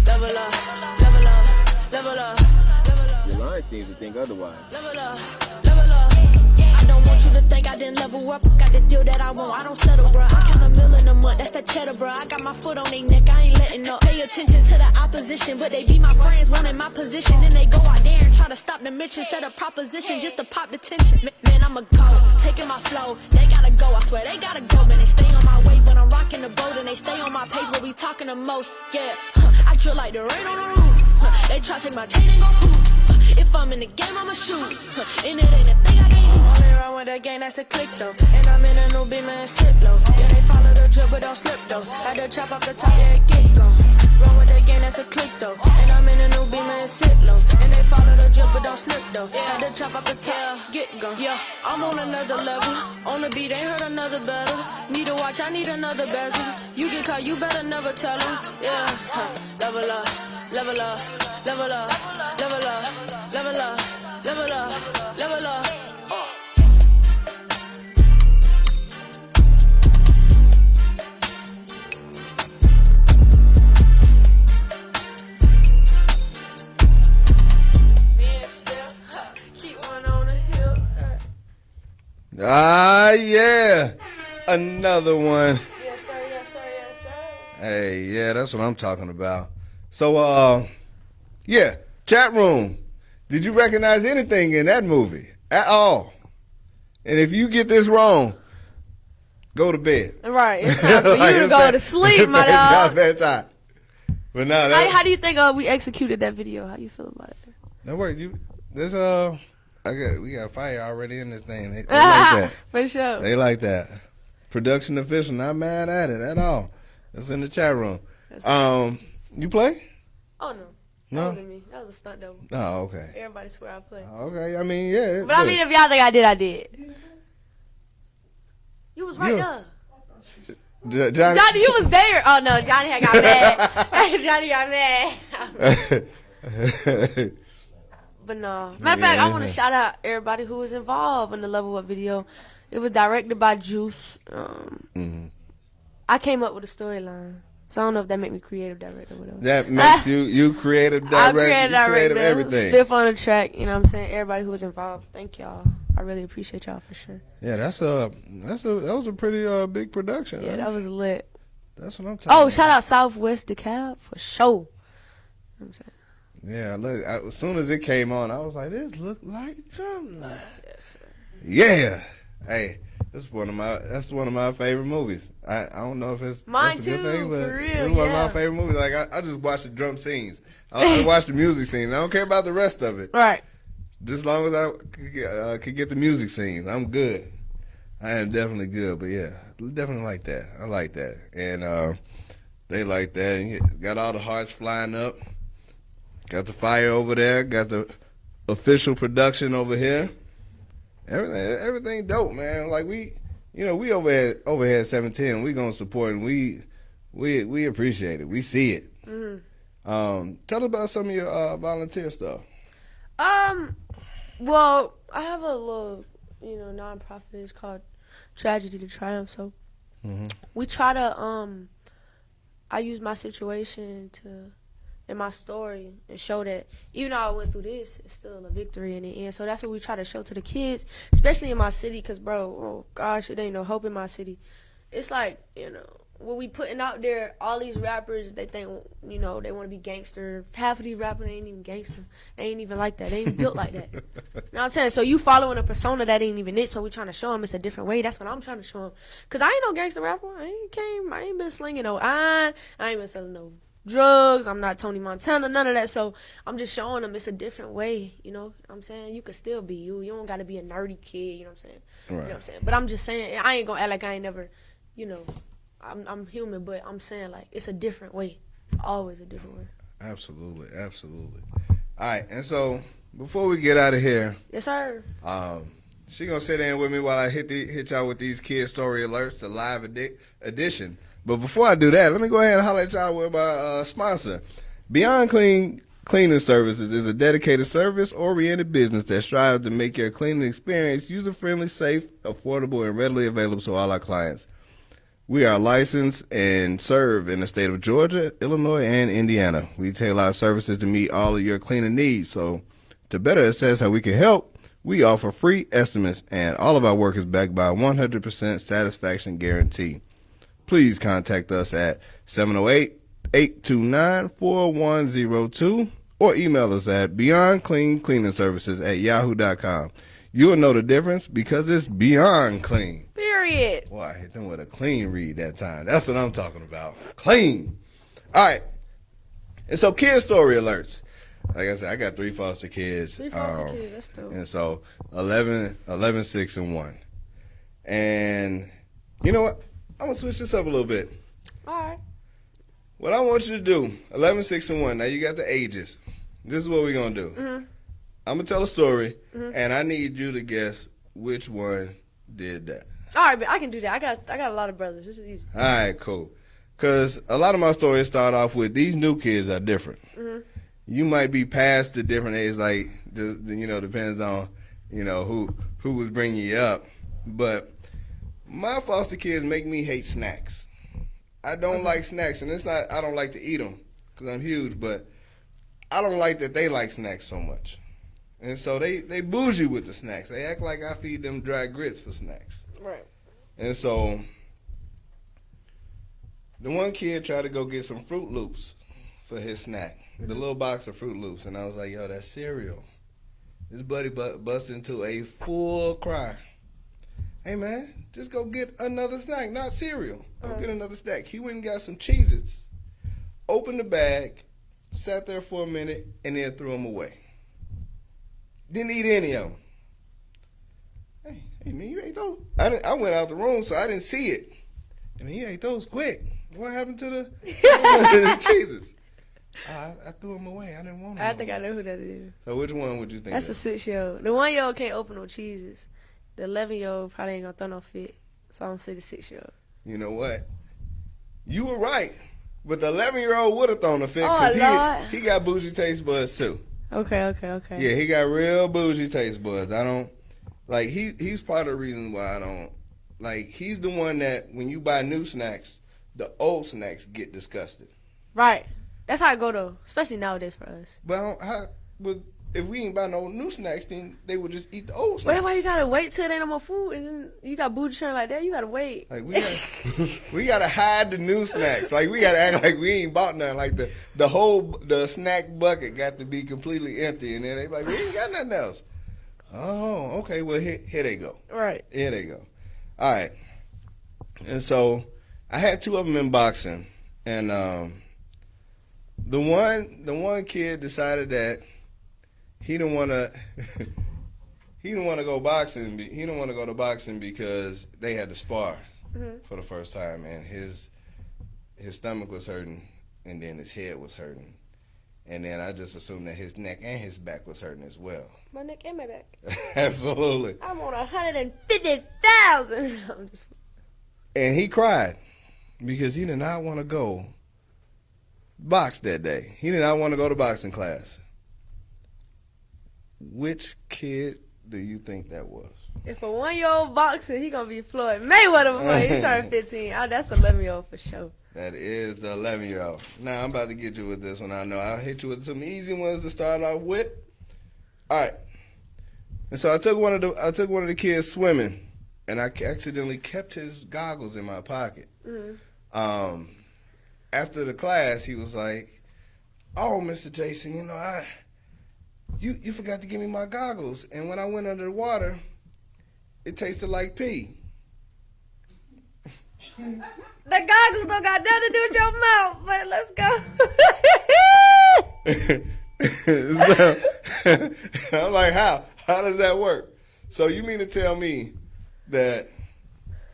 Level up, level up, level up, level up. Your line seems to think otherwise. Level up, level up. I don't want you to think I didn't level up. Got the deal that I want, I don't settle, bro. I count $1 million a month, that's the cheddar, bro. I got my foot on their neck, I ain't letting up. Pay attention to the opposition, but they be my friends, running my position. Then they go out there and try to stop the mission, set a proposition just to pop the tension. Man, I'm a go, taking my flow. They gotta go, I swear they gotta go, man. They stay on my way, but I'm rocking the boat, and they stay on my page where we talking the most. Yeah, I drill like the rain on the roof. They try to take my chain, ain't gon' prove. If I'm in the game, I'ma shoot. And it ain't a thing I can't do. Only run with the game, that's a click though. And I'm in a new beam and sit low. Yeah, they follow the drip, but don't slip though. Had to chop off the top, yeah, get go. Run with the game, that's a click though. And I'm in a new beam and sit low. And they follow the drip, but don't slip though. Had to chop off the top, get go. Yeah, I'm on another level. On the beat, ain't heard another battle. Need a watch, I need another bezel. You get caught, you better never tell him. Yeah, level up, level up, level up, level up, level up, level up, level up. Ah, yeah. Another one. Yes, sir, yes, sir, yes, sir. Hey, yeah, that's what I'm talking about. So, yeah, chat room. Did you recognize anything in that movie at all? And if you get this wrong, go to bed. Right, it's time for you to go to sleep, my It's not dog. bedtime. But no, How do you think we executed that video? How you feel about it? that worked. We got fire already in this thing. They like that. For sure. They like that. Production official, not mad at it at all. That's in the chat room. You play? Oh, no. No? That wasn't me. That was a stunt double. Oh, okay. Everybody swear I play. Okay, I mean, yeah. But I mean, if y'all think I did, I did. You was right Yeah. there. Johnny, Johnny, you was there. Oh, no, Johnny had got mad. Johnny got mad. But no. Matter of fact, I want to shout out everybody who was involved in the Level Up video. It was directed by Juice. I came up with a storyline. So I don't know if that made me creative director or whatever. That makes you creative director. Creative everything. Stiff on the track, you know what I'm saying? Everybody who was involved, thank y'all. I really appreciate y'all for sure. Yeah, that was a pretty big production. Yeah, right? that was lit. That's what I'm talking about. Oh, shout out Southwest DeKalb for sure. You know what I'm saying? Yeah, look, as soon as it came on, I was like, this look like Drumline. Yes, sir. Yeah. Hey, that's one of my favorite movies. I don't know if it's mine that's a good too, thing, but for real, it's one of yeah. my favorite movies. Like I just watch the drum scenes. I watch the music scenes. I don't care about the rest of it. Right. Just as long as I could get the music scenes, I'm good. I am definitely good. But yeah, definitely like that. I like that, and they like that. And got all the hearts flying up. Got the fire over there. Got the official production over here. Everything dope, man. Like we over here at 710. We gonna support, and we appreciate it. We see it. Mm-hmm. Tell us about some of your volunteer stuff. Well, I have a little, nonprofit. It's called Tragedy to Triumph. So we try to, I use my situation in my story and show that even though I went through this, it's still a victory in the end. So that's what we try to show to the kids, especially in my city, because, bro, oh gosh, it ain't no hope in my city. It's like, what we putting out there, all these rappers, they think, they want to be gangster. Half of these rappers ain't even gangster. They ain't even like that. They ain't built like that. You know what I'm saying? So you following a persona that ain't even it, so we trying to show them it's a different way. That's what I'm trying to show them. Because I ain't no gangster rapper. I ain't been slinging no iron. I ain't been selling no drugs. I'm not Tony Montana, none of that. So I'm just showing them it's a different way. You know what I'm saying? You could still be you. You don't got to be a nerdy kid. You know what I'm saying? Right. You know what I'm saying? But I'm just saying, I ain't going to act like I ain't never, I'm human, but I'm saying, like, it's a different way. It's always a different way. Absolutely. All right, and so before we get out of here, Yes, sir. she gonna sit in with me while I hit y'all with these kid story alerts, the live edition. But before I do that, let me go ahead and holler at y'all with my sponsor. Beyond Cleaning Services is a dedicated service-oriented business that strives to make your cleaning experience user-friendly, safe, affordable, and readily available to all our clients. We are licensed and serve in the state of Georgia, Illinois, and Indiana. We tailor our services to meet all of your cleaning needs. So to better assess how we can help, we offer free estimates, and all of our work is backed by a 100% satisfaction guarantee. Please contact us at 708-829-4102 or email us at beyondcleaningservices@yahoo.com. You'll know the difference because it's beyond clean. Period. Boy, I hit them with a clean read that time. That's what I'm talking about. Clean. All right. And so kid story alerts. Like I said, I got 3 foster kids. 3 foster kids, that's dope. And so 11, 6, and 1. And you know what? I'm going to switch this up a little bit. All right. What I want you to do, 11, 6, and 1. Now you got the ages. This is what we're going to do. Mm-hmm. I'm going to tell a story, and I need you to guess which one did that. All right, but I can do that. I got a lot of brothers. This is easy. All right, cool. Because a lot of my stories start off with these new kids are different. Mm-hmm. You might be past the different age, like, depends on, who was bringing you up. But my foster kids make me hate snacks. I don't like snacks, and it's not I don't like to eat them because I'm huge, but I don't like that they like snacks so much. And so they bougie with the snacks. They act like I feed them dry grits for snacks. Right. And so the one kid tried to go get some Fruit Loops for his snack, the little box of Fruit Loops. And I was like, yo, that's cereal. This buddy busted into a full cry. Hey, man, just go get another snack, not cereal. Go get another snack. He went and got some Cheez-Its, opened the bag, sat there for a minute, and then threw them away. Didn't eat any of them. Hey, man, you ate those? I went out the room, so I didn't see it. I mean, you ate those quick. What happened to the Cheez-Its? I threw them away. I didn't want them. I think I know who that is. So which one would you think? That's a 6-year-old. The 1-year-old can't open no cheeses. The 11-year-old probably ain't gonna throw no fit. So I'm gonna say the 6-year-old. You know what? You were right. But the 11-year-old would have thrown a fit because he got bougie taste buds too. Okay. Yeah, he got real bougie taste buds. I don't like he's part of the reason why I don't like. He's the one that when you buy new snacks, the old snacks get disgusted. Right. That's how it go though, especially nowadays for us. But if we ain't buy no new snacks, then they would just eat the old snacks. But that's why you gotta wait till there ain't no more food, and then you got bougie turn like that. You gotta wait. Like we gotta hide the new snacks. Like we gotta act like we ain't bought nothing. Like the snack bucket got to be completely empty, and then they like we ain't got nothing else. Oh, okay. Well, here they go. Right. Here they go. All right. And so I had 2 of them in boxing, and the one kid decided that he didn't want to. He didn't want to go boxing. He didn't want to go to boxing because they had to spar for the first time, and his stomach was hurting, and then his head was hurting, and then I just assumed that his neck and his back was hurting as well. My neck and my back. Absolutely. I'm on 150,000. And he cried because he did not want to go box that day. He did not want to go to boxing class. Which kid do you think that was? If a 1-year-old boxer, he gonna be Floyd Mayweather before he turned 15. Oh, that's 11-year-old for sure. That is the 11-year-old. Now I'm about to get you with this one. I know I'll hit you with some easy ones to start off with. All right. And so I took one of the kids swimming, and I accidentally kept his goggles in my pocket. Mm-hmm. After the class, he was like, "Oh, Mr. Jason, you forgot to give me my goggles, and when I went under the water, it tasted like pee." The goggles don't got nothing to do with your mouth, but let's go. So, I'm like, how does that work? So you mean to tell me that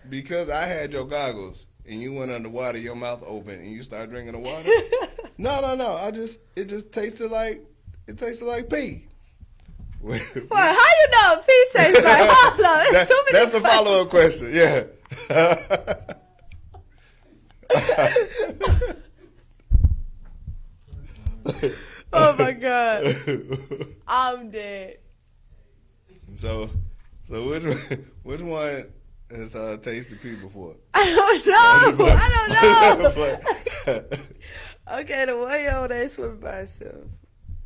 because I had your goggles and you went underwater, your mouth open, and you started drinking the water? No. It just tasted like It tasted like pee. Boy, how you know what pee tastes like? Hold on, it's too many That's the follow-up question. Yeah. Oh my God, I'm dead. So which one has tasted pee before? I don't know. Okay, the one over there swimming by itself.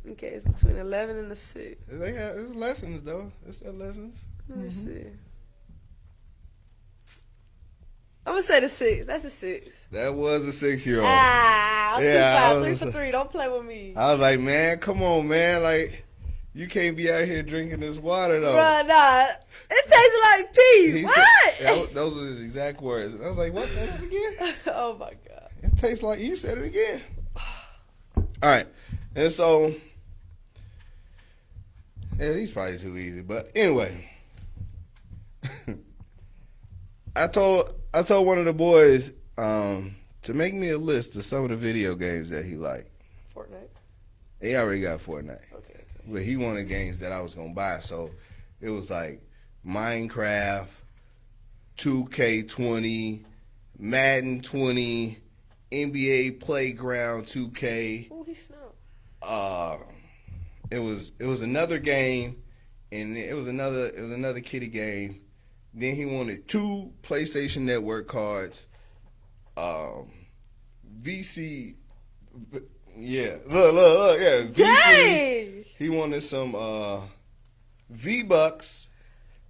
Okay, it's between 11 and the 6. It's lessons though. It's their lessons. Let me see. I'm gonna say the 6. That's a 6. That was a 6-year-old. I'm too I fast. was- 3 for 3. Don't play with me. I was like, man, come on, man. Like, you can't be out here drinking this water though. Bruh, nah. It tastes like pee. He What? said- those are his exact words. I was like, what? Say that again? Oh my God. It tastes like you said it again. All right. And so, yeah, these probably too easy. But anyway, I told one of the boys to make me a list of some of the video games that he liked. Fortnite. He already got Fortnite. Okay. But he wanted games that I was going to buy. So it was like Minecraft, 2K20, Madden 20, NBA Playground 2K. Oh, he snowed. It was another game, and it was another kiddie game. Then he wanted 2 PlayStation Network cards. VC, yeah, look, yeah. VC. Dang! He wanted some V-Bucks,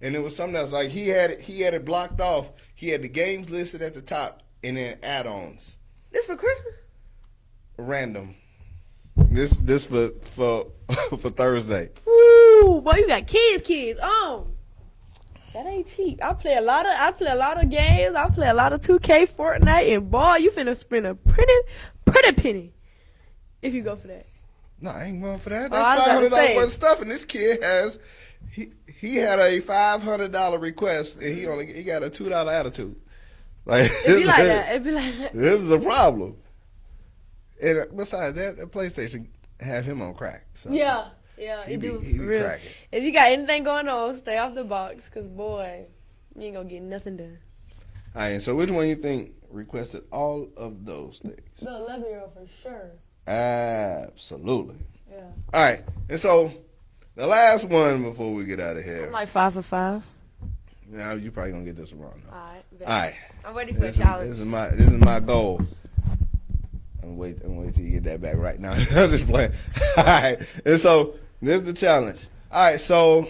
and it was something else. Like he had it blocked off. He had the games listed at the top, and then add-ons. This for Christmas? Random. This for for Thursday. Woo! Boy, you got kids. That ain't cheap. I play a lot of games. I play a lot of 2K, Fortnite, and boy, you finna spend a pretty penny if you go for that. No, I ain't going for that. I That's was about to $500 say. worth of stuff, and this kid has he had a $500 request, and he got a $2 attitude. Like It be like that. It be like that. This is a problem. And besides that, the PlayStation have him on crack. So Yeah, he it be, do. he be For real. cracking. If you got anything going on, stay off the box, cause boy, you ain't gonna get nothing done. All right, so which one you think requested all of those things? The 11-year-old for sure. Absolutely. Yeah. All right, and so the last one before we get out of here. I'm like 5 for 5. Now you probably gonna get this wrong. Though. All right. All right. I'm ready for This a challenge. is my goal. I'm wait till you get that back right now. I'm just playing. All right, and so this is the challenge. All right, so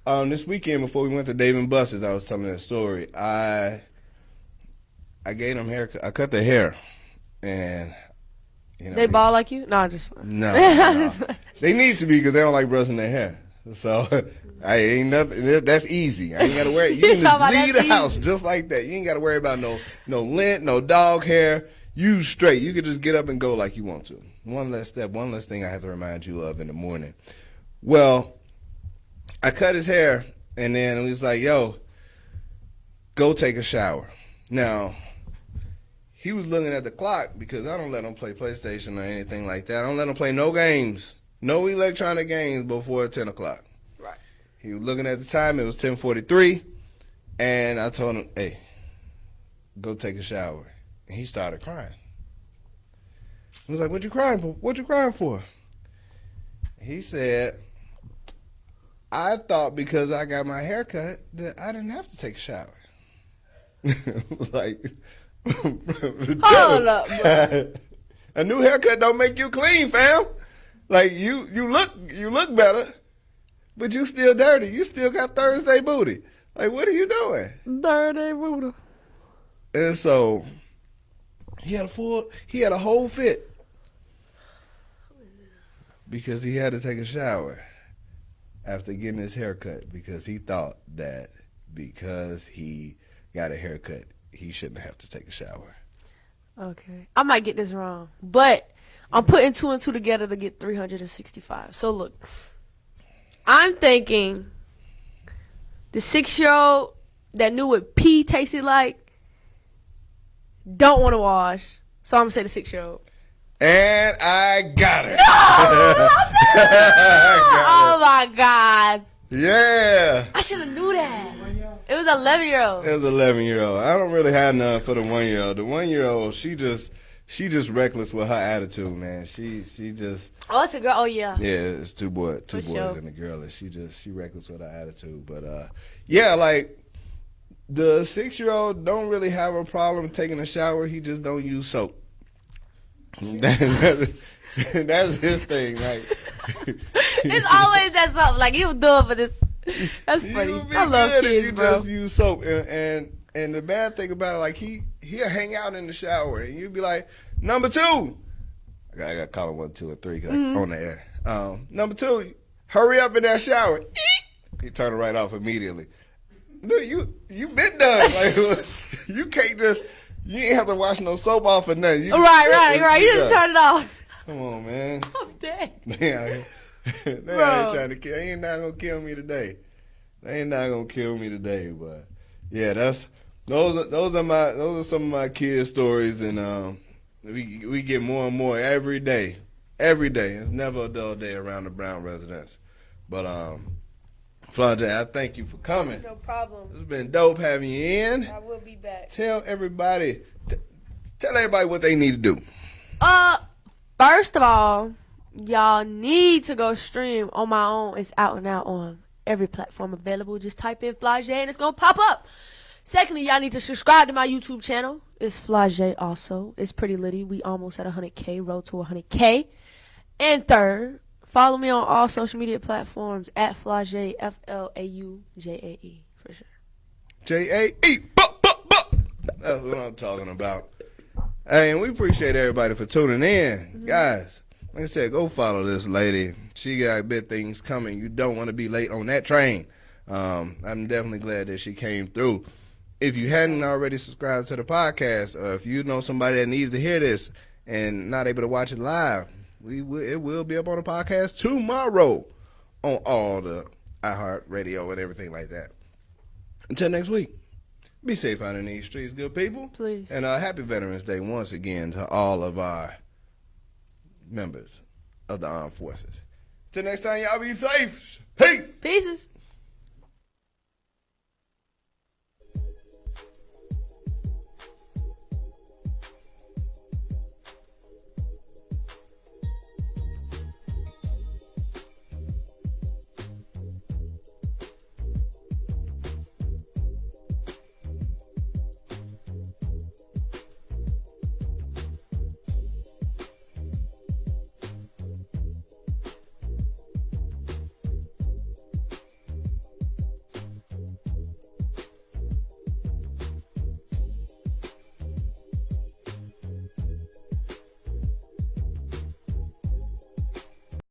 this weekend before we went to Dave and Buster's, I was telling that story. I gave them haircut. I cut their hair, and you know They ball like you? No, just no. They need to be because they don't like brushing their hair. So I ain't nothing. That's easy. I ain't gotta worry. You can You talking just about leave that's the house easy? just like that. You ain't gotta worry about no lint, no dog hair. You straight. You can just get up and go like you want to. One less step, one less thing I have to remind you of in the morning. Well, I cut his hair, and then he was like, yo, go take a shower. Now, he was looking at the clock because I don't let him play PlayStation or anything like that. I don't let him play no games, no electronic games before 10 o'clock. Right. He was looking at the time. It was 10:43, and I told him, hey, go take a shower. And he started crying. I was like, what you crying for? What you crying for? He said, I thought because I got my hair cut that I didn't have to take a shower. I was like, Hold up, bro. a new haircut don't make you clean, fam. Like you look better, but you still dirty. You still got Thursday booty. Like, what are you doing? Dirty Buddha. And so he had a whole fit because he had to take a shower after getting his haircut because he thought that because he got a haircut, he shouldn't have to take a shower. Okay. I might get this wrong, but I'm putting 2 and 2 together to get 365. So look, I'm thinking the 6-year-old that knew what pee tasted like don't want to wash. So I'm going to say the 6-year-old. And I got her. Oh my God. Yeah. I should have knew that. It was 11-year-old. It was 11-year-old. I don't really have none for the 1-year-old. The 1-year-old, she just reckless with her attitude, man. She just. Oh, it's a girl. Oh yeah. Yeah, it's two boys sure. and a girl, and she reckless with her attitude. But yeah, like the 6-year-old don't really have a problem taking a shower. He just don't use soap. That's his thing. Like it's always that something. Like he was doing for this. That's funny. I love kids, you bro. Just use soap, and the bad thing about it, like he'll hang out in the shower, and you'll be like, number 2. I got to call him 1, 2, and 3 'cause on the air. Number 2, hurry up in that shower. He turn it right off immediately. Dude, you been done. Like you can't just. You ain't have to wash no soap off or nothing. Right. You just turn it off. Come on, man. I'm dead. They out here trying to kill. They ain't not gonna kill me today. But yeah, those are some of my kids' stories, and we get more and more every day. It's never a dull day around the Brown residence. But Flau'Jae, I thank you for coming. No problem. It's been dope having you in. I will be back. Tell everybody what they need to do. First of all, y'all need to go stream On My Own. It's out and out on every platform available. Just type in Flau'Jae and it's gonna pop up. Secondly, y'all need to subscribe to my YouTube channel. It's Flau'Jae also. It's pretty litty. We almost at 100K, road to 100K. And third, follow me on all social media platforms at Flau'Jae, FLAUJAE, for sure. JAE. That's what I'm talking about. Hey, and we appreciate everybody for tuning in. Guys, like I said, go follow this lady. She got big things coming. You don't want to be late on that train. I'm definitely glad that she came through. If you hadn't already subscribed to the podcast, or if you know somebody that needs to hear this and not able to watch it live, it will be up on the podcast tomorrow on all the iHeartRadio and everything like that. Until next week, be safe out in these streets, good people. Please. And happy Veterans Day once again to all of our members of the armed forces. Till next time, y'all be safe. Peace. Pieces.